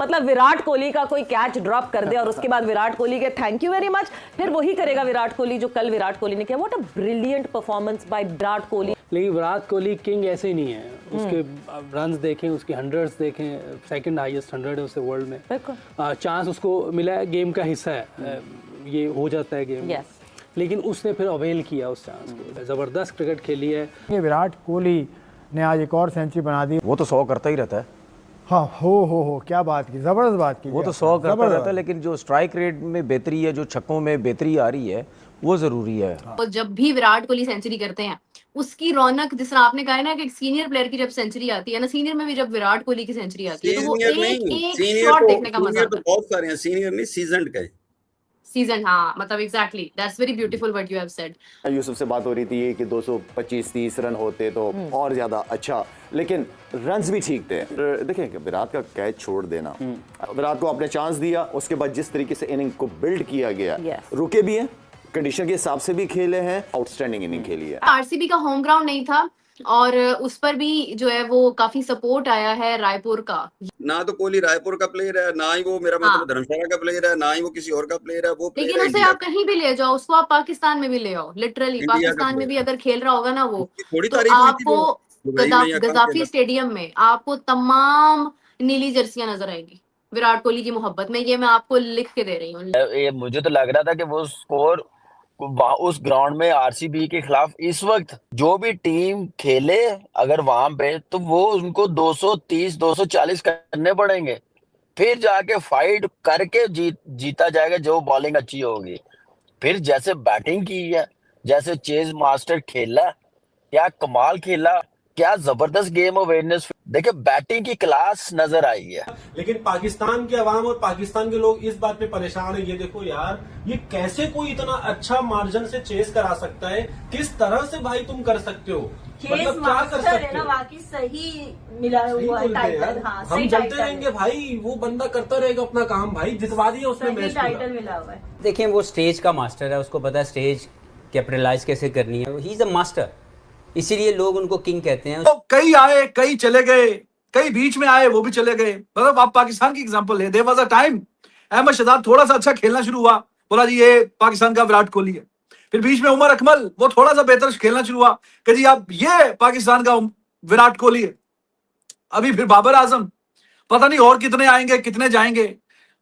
मतलब विराट कोहली का कोई कैच ड्रॉप कर दे और उसके बाद विराट कोहली के थैंक यू वेरी मच, फिर वही करेगा विराट कोहली जो कल विराट कोहली ने किया। What a brilliant performance by Virat Kohli. लेकिन विराट कोहली किंग ऐसे ही नहीं है, उसके रन्स देखें, उसके हंड्रेड्स देखें, सेकंड हाईएस्ट 100 है उससे वर्ल्ड में। चांस उसको मिला है, गेम का हिस्सा है, ये हो जाता है गेम में। लेकिन उसने फिर अवेल किया उस चांस को, ज़बरदस्त क्रिकेट खेली है। ये विराट कोहली ने आज एक और सेंचुरी बना दी। वो तो 100 करता ही रहता है। हाँ हो क्या बात की, जबरदस्त बात की। वो तो 100 करता रहता है, लेकिन जो स्ट्राइक रेट में बेहतरी है, जो छक्कों में बेहतरी आ रही है, वो जरूरी है। तो जब भी विराट कोहली सेंचुरी करते हैं उसकी रौनक, जिस तरह आपने कहा है ना कि एक सीनियर प्लेयर की जब सेंचुरी आती है ना, सीनियर में भी जब विराट कोहली की सेंचुरी आती है तो वो एक शॉट देखने का मजा आता है। बहुत सारे हैं सीनियर नहीं, सीजन्ड का सीजन। हाँ मतलब exactly, that's very beautiful what you have said. Yusuf से बात हो रही थी कि 225-30 रन होते तो और ज्यादा अच्छा, लेकिन रन्स भी ठीक थे। देखें कि विराट का कैच छोड़ देना, विराट को आपने चांस दिया, उसके बाद जिस तरीके से इनिंग को बिल्ड किया गया, रुके भी हैं, कंडीशन के हिसाब से भी खेले हैं, आउटस्टैंडिंग इनिंग खेली है। आरसीबी का होम ग्राउंड नहीं था और उस पर भी जो है वो काफी सपोर्ट आया है रायपुर का। ना तो कोहली रायपुर का प्लेयर है, ना ही वो मेरा मतलब धर्मशाला का प्लेयर है, ना ही वो किसी और का प्लेयर है। वो लेकिन उसे आप कहीं भी ले जाओ, उसको आप पाकिस्तान में भी ले आओ, लिटरली पाकिस्तान में भी अगर खेल रहा होगा ना वो, तो आपको गद्दाफी स्टेडियम में आपको तमाम नीली जर्सियां नजर आएंगी विराट कोहली की मोहब्बत में। ये मैं आपको लिख के दे रही हूँ। मुझे तो लग रहा था कि वो स्कोर उस ग्राउंड में आरसीबी के खिलाफ इस वक्त जो भी टीम खेले अगर वहां पे, तो वो उनको 230 240 करने पड़ेंगे, फिर जाके फाइट करके जीता जाएगा जो बॉलिंग अच्छी होगी। फिर जैसे बैटिंग की है, जैसे चेज मास्टर खेला, क्या कमाल खेला, क्या जबरदस्त गेम अवेयरनेस। देखिए बैटिंग की क्लास नजर आई है। लेकिन पाकिस्तान के अवाम और पाकिस्तान के लोग इस बात पे परेशान है, ये देखो यार, ये कैसे कोई इतना अच्छा मार्जिन से चेस करा सकता है, किस तरह से भाई तुम कर सकते हो, मतलब क्या कर सकते हो। बाकी सही मिला हुआ है टाइटल। हाँ, हम चलते रहेंगे भाई, वो बंदा करता रहेगा अपना काम, भाई जितवा दिया उसने मैच, टाइटल मिला हुआ है। देखिए वो स्टेज का मास्टर है, उसको पता है स्टेज कैपिटलाइज कैसे करनी है, ही इज अ मास्टर, इसीलिए लोग उनको किंग कहते हैं। तो कई आए, कई चले गए, कई बीच में आए, वो भी चले गए। मतलब आप पाकिस्तान की एग्जांपल ले, there was a time Ahmed Shahzad थोड़ा सा अच्छा खेलना शुरू हुआ, बोला जी ये पाकिस्तान का विराट कोहली है। फिर बीच में उमर अकमल, वो थोड़ा सा बेहतर खेलना शुरू हुआ कि जी आप ये पाकिस्तान का विराट कोहली है। अभी फिर बाबर आजम, पता नहीं और कितने आएंगे, कितने जाएंगे,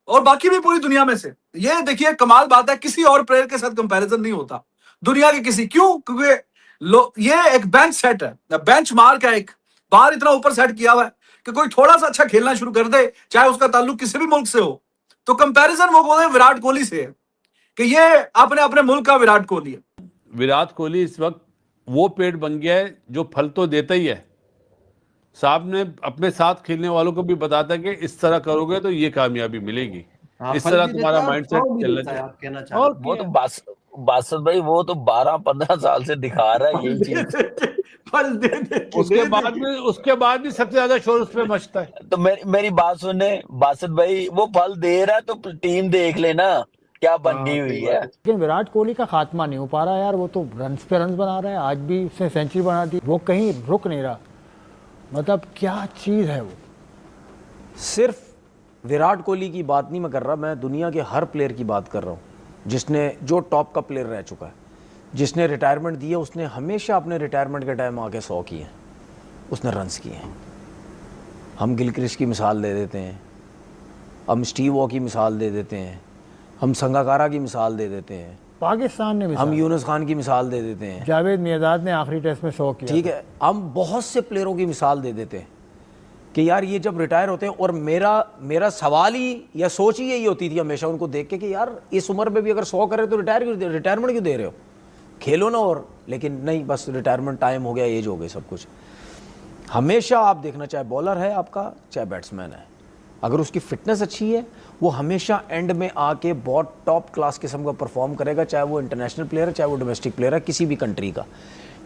और बाकी भी पूरी दुनिया में से। ये देखिए कमाल बात है, किसी और प्लेयर के साथ कंपैरिजन नहीं होता दुनिया के किसी। क्यों? क्योंकि ये एक बेंच सेट है, बेंच मार्क है, एक बार इतना ऊपर सेट किया हुआ है कि कोई थोड़ा सा अच्छा खेलना शुरू कर दे, चाहे उसका ताल्लुक किसी भी मुल्क से हो, तो कंपैरिजन वो बोलते हैं विराट कोहली से है कि ये अपने अपने मुल्क का विराट कोहली है। विराट कोहली इस वक्त वो पेड़ बन गया है जो फल तो देता ही है। साहब ने अपने साथ खेलने वालों को भी बताता है कि इस तरह करोगे तो ये कामयाबी मिलेगी, इस तरह तुम्हारा माइंडसेट चलना चाहिए। और वो तो बासत भाई वो तो 12-15 साल से दिखा रहा है यही चीज। उसके बाद भी सबसे ज्यादा शोर उस पे मचता है। तो मेरी बात सुने बासत भाई, वो फल दे रहा है तो टीम देख लेना क्या बनी हुई है। लेकिन विराट कोहली का खात्मा नहीं हो पा रहा यार, वो तो रन पे रन बना रहा है, आज भी उसने सेंचुरी बना दी, वो कहीं रुक नहीं रहा। मतलब क्या चीज है वो। सिर्फ विराट कोहली की बात नहीं मैं कर रहा, मैं दुनिया के हर प्लेयर की बात कर रहा हूँ जिसने, जो टॉप का प्लेयर रह चुका है, जिसने रिटायरमेंट दी है, उसने हमेशा अपने रिटायरमेंट के टाइम आके 100 किए हैं, उसने रन्स किए हैं। हम गिलक्रिस्ट की मिसाल दे देते हैं, हम स्टीव वॉ की मिसाल दे देते हैं, हम संगाकारा की मिसाल दे देते हैं, पाकिस्तान ने हम यूनुस खान की मिसाल दे देते हैं, जावेद मियादाद ने आखिरी टेस्ट में 100 किया, ठीक है, हम बहुत से प्लेयरों की मिसाल दे देते हैं कि यार ये जब रिटायर होते हैं। और मेरा सवाल ही या सोच ही यही होती थी हमेशा उनको देख के कि यार इस उम्र में भी अगर 100 करे तो रिटायरमेंट क्यों दे रहे हो, खेलो ना। और लेकिन नहीं, बस रिटायरमेंट टाइम हो गया, एज हो गई, सब कुछ। हमेशा आप देखना, चाहे बॉलर है आपका, चाहे बैट्समैन है, अगर उसकी फिटनेस अच्छी है वो हमेशा एंड में आके बहुत टॉप क्लास किस्म का परफॉर्म करेगा, चाहे वो इंटरनेशनल प्लेयर है, चाहे वो डोमेस्टिक प्लेयर है किसी भी कंट्री का।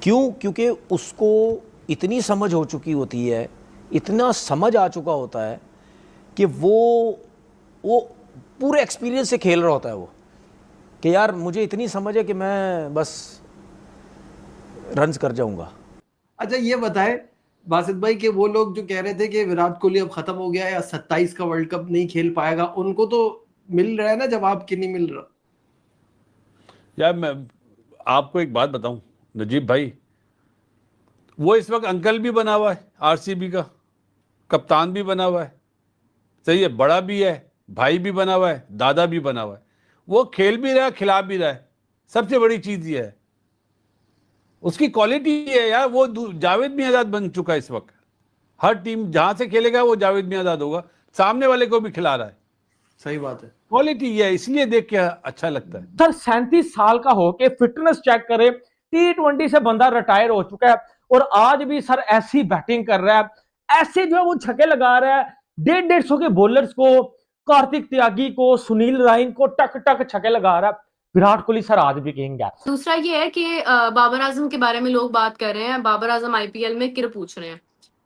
क्यों? क्योंकि उसको इतनी समझ हो चुकी होती है, इतना समझ आ चुका होता है कि वो पूरे एक्सपीरियंस से खेल रहा होता है वो, कि यार मुझे इतनी समझ है कि मैं बस रन्स कर जाऊंगा। अच्छा ये बताए, बासित भाई के वो लोग जो कह रहे थे कि विराट कोहली अब खत्म हो गया है या 27 का वर्ल्ड कप नहीं खेल पाएगा, उनको तो मिल रहा है ना जवाब कि नहीं मिल रहा। यार मैं आपको एक बात बताऊं नजीब भाई, वो इस वक्त अंकल भी बना हुआ है आरसीबी का, कप्तान भी बना हुआ है, सही है, बड़ा भी है, भाई भी बना हुआ है, दादा भी बना हुआ है, वो खेल भी रहा है, खिला भी रहा है। सबसे बड़ी चीज ये है, उसकी क्वालिटी है यार, वो जावेद मियांदाद बन चुका है इस वक्त। हर टीम जहां से खेलेगा वो जावेद मियांदाद होगा, सामने वाले को भी खिला रहा है। सही बात है, क्वालिटी है, इसलिए देख के अच्छा लगता है। सर 37 साल का हो के फिटनेस चेक करे, T20 से बंदा रिटायर हो चुका है और आज भी सर ऐसी बैटिंग कर रहा है, ऐसे जो है वो छक्के लगा रहा है। 150 के बॉलर्स को, कार्तिक त्यागी को, सुनील राइन को टक टक छक्के लगा रहा है। विराट कोहली सर आज भी किंग है। दूसरा ये है कि बाबर आजम के बारे में लोग बात कर रहे हैं, बाबर आजम आईपीएल में किर पूछ रहे हैं।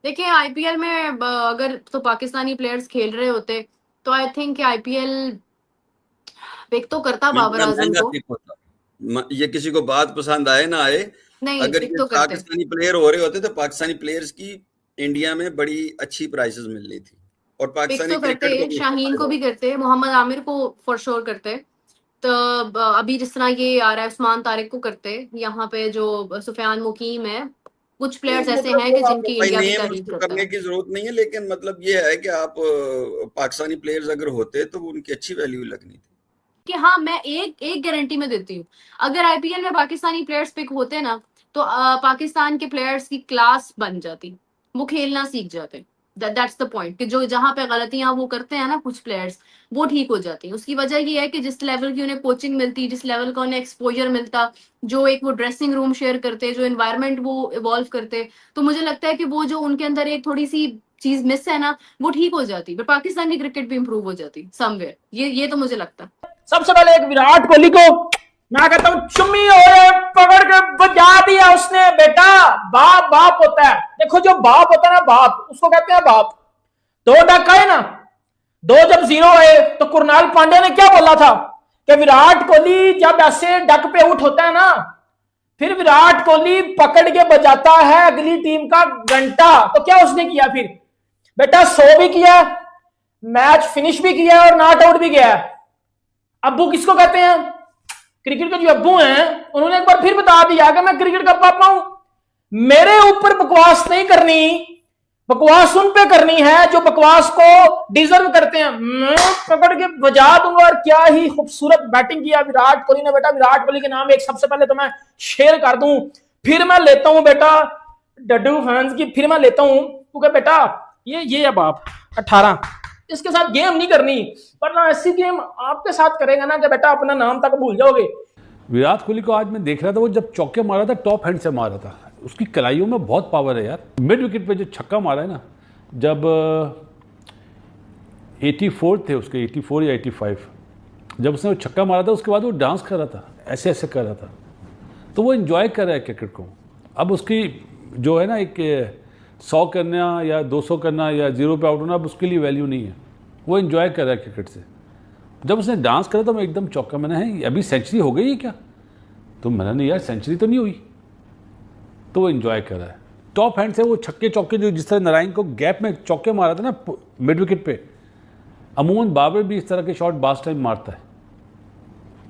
देखिए आईपीएल में अगर तो पाकिस्तानी प्लेयर्स खेल रहे होते तो आई थिंक आईपीएल पिक तो करता बाबर आजम को। ये किसी को बात पसंद आए ना आए, नहीं, अगर तो पाकिस्तानी प्लेयर हो रहे होते तो पाकिस्तानी प्लेयर्स की इंडिया में बड़ी अच्छी प्राइसेस मिल रही थी। और पाकिस्तानी तो करते, शाहीन को भी करते, मोहम्मद आमिर को फॉर श्योर करते, तो अभी जिस तरह ये आ रहा है उस्मान तारिक को करते, यहाँ पे जो सुफियान मुकीम है, कुछ प्लेयर्स ऐसे हैं कि जिनकी इंडिया की तारीफ करने की जरूरत नहीं है, लेकिन मतलब ये है कि आप पाकिस्तानी प्लेयर्स अगर होते तो उनकी अच्छी वैल्यू लगनी थी। कि हाँ, मैं एक गारंटी में देती हूँ, अगर आईपीएल में पाकिस्तानी प्लेयर्स पिक होते ना तो पाकिस्तान के प्लेयर्स की क्लास बन जाती, वो खेलना सीख जाते। दैट्स द पॉइंट कि जो जहां पे गलतियां वो करते हैं ना कुछ प्लेयर्स, वो ठीक हो जाती है। उसकी वजह ये है कि जिस लेवल की उन्हें कोचिंग मिलती, जिस लेवल का उन्हें एक्सपोजर मिलता, जो एक वो ड्रेसिंग रूम शेयर करते, जो एनवायरनमेंट वो इवॉल्व करते, तो मुझे लगता है कि वो जो उनके अंदर एक थोड़ी सी चीज मिस है ना, वो ठीक हो जाती, पर पाकिस्तान की क्रिकेट भी इंप्रूव हो जाती समवेयर। ये तो मुझे लगता है। सबसे पहले एक विराट कोहली को मैं कहता हूँ चुम्मी और पकड़ के बजा दिया उसने। बेटा बाप बाप होता है, देखो जो बाप होता है ना, बाप उसको कहते हैं बाप। 2 डक आए ना, 2 जब 0 आए तो कुरनाल पांड्या ने क्या बोला था कि विराट कोहली जब ऐसे डक पे आउट होता है ना, फिर विराट कोहली पकड़ के बजाता है अगली टीम का घंटा। तो क्या उसने किया फिर बेटा, 100 भी किया, मैच फिनिश भी किया और नॉट आउट भी गया। अब्बू किसको कहते हैं? क्रिकेट के जो अब्बू हैं उन्होंने एक बार फिर बता दिया कि मैं क्रिकेट का पापा हूं, मेरे ऊपर बकवास नहीं करनी, बकवास उन पे करनी है जो बकवास को डिजर्व करते हैं। मैं पकड़ के बजा दूंगा। और क्या ही खूबसूरत बैटिंग किया विराट कोहली ने। बेटा विराट कोहली के नाम एक सबसे पहले तो मैं शेयर कर दूं, फिर मैं लेता हूं बेटा डड्डू फैंस की, फिर मैं लेता हूं क्योंकि बेटा ये है बाप 18, इसके साथ गेम नहीं करनी, वरना ऐसी गेम आपके साथ करेगा ना कि बेटा अपना नाम तक भूल जाओगे। विराट कोहली को आज मैं देख रहा था, वो जब चौके मारा था टॉप हैंड से मारा था, उसकी कलाइयों में बहुत पावर है यार। मिड विकेट पे जो छक्का मारा है ना, जब 84 थे उसके, 84 या 85, जब उसने वो छक्का मारा था उसके बाद वो डांस कर रहा था, ऐसे ऐसे कर रहा था, तो वो एंजॉय कर रहा है क्रिकेट को। अब उसकी जो है ना एक 100 करना या 200 करना या 0 पे आउट होना, अब उसके लिए वैल्यू नहीं है, वो एंजॉय कर रहा है क्रिकेट से। जब उसने डांस करा तो मैं एकदम चौंका, मैंने है अभी सेंचुरी हो गई है क्या? तो मैंने नहीं यार सेंचुरी तो नहीं हुई, तो वो एंजॉय कर रहा है। टॉप हैंड से वो छक्के चौके जो जिस तरह नारायण को गैप में चौके मारा था ना मिड विकेट पे, अमूमन बाबर भी इस तरह के शॉट बास टाइम मारता है,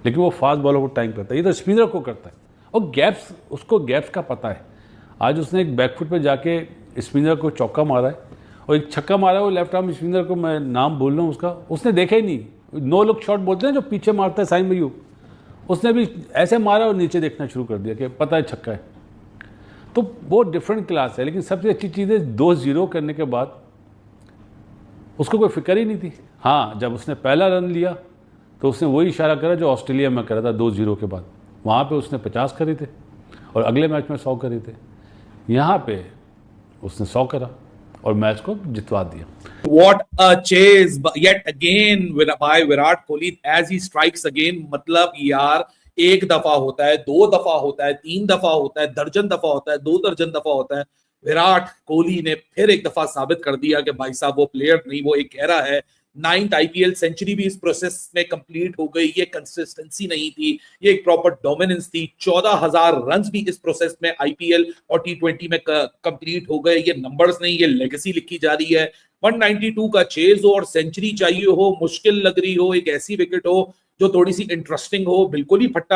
लेकिन वो फास्ट बॉलर को टाइम करता है, ये तो स्पिनर को करता है। और गैप्स, उसको गैप्स का पता है। आज उसने एक बैकफुट पे जाके स्पिनर को चौका मारा है और एक छक्का मारा है, वो लेफ्ट आर्म स्पिनर को मैं नाम बोल रहा हूँ उसका, उसने देखा ही नहीं। नो लुक शॉट बोलते हैं जो पीछे मारता है साइन मयू, उसने भी ऐसे मारा और नीचे देखना शुरू कर दिया कि पता है छक्का है। तो वो डिफरेंट क्लास है। लेकिन सबसे अच्छी चीज़ है 2-0 करने के बाद उसको कोई फिक्र ही नहीं थी। हाँ, जब उसने पहला रन लिया तो उसने वही इशारा करा जो ऑस्ट्रेलिया में करा था 2-0 के बाद, वहाँ पे उसने 50 करे थे और अगले मैच में 100 करे थे। यहाँ पे उसने 100 करा और मैच को जितवा दिया। What a chase yet again by Virat Kohli as he strikes again। मतलब यार, एक दफा होता है, 2 दफा होता है, 3 दफा होता है, दर्जन दफा होता है, 2 दर्जन दफा होता है, विराट कोहली ने फिर एक दफा साबित कर दिया कि भाई साहब वो प्लेयर नहीं, वो एक एरा है 9th आईपीएल सेंचुरी भी इस प्रोसेस में कंप्लीट हो गई। ये कंसिस्टेंसी नहीं थी, ये एक प्रॉपर डोमिनेंस थी। 14,000 रन भी इस प्रोसेस में आईपीएल और T20 में कंप्लीट हो गए। ये नंबर्स नहीं, ये लेगेसी लिखी जा रही है। 192 का चेज हो और सेंचुरी चाहिए हो, मुश्किल लग रही हो, एक ऐसी विकेट हो जो थोड़ी सी इंटरेस्टिंग हो, बिल्कुल ही फट्टा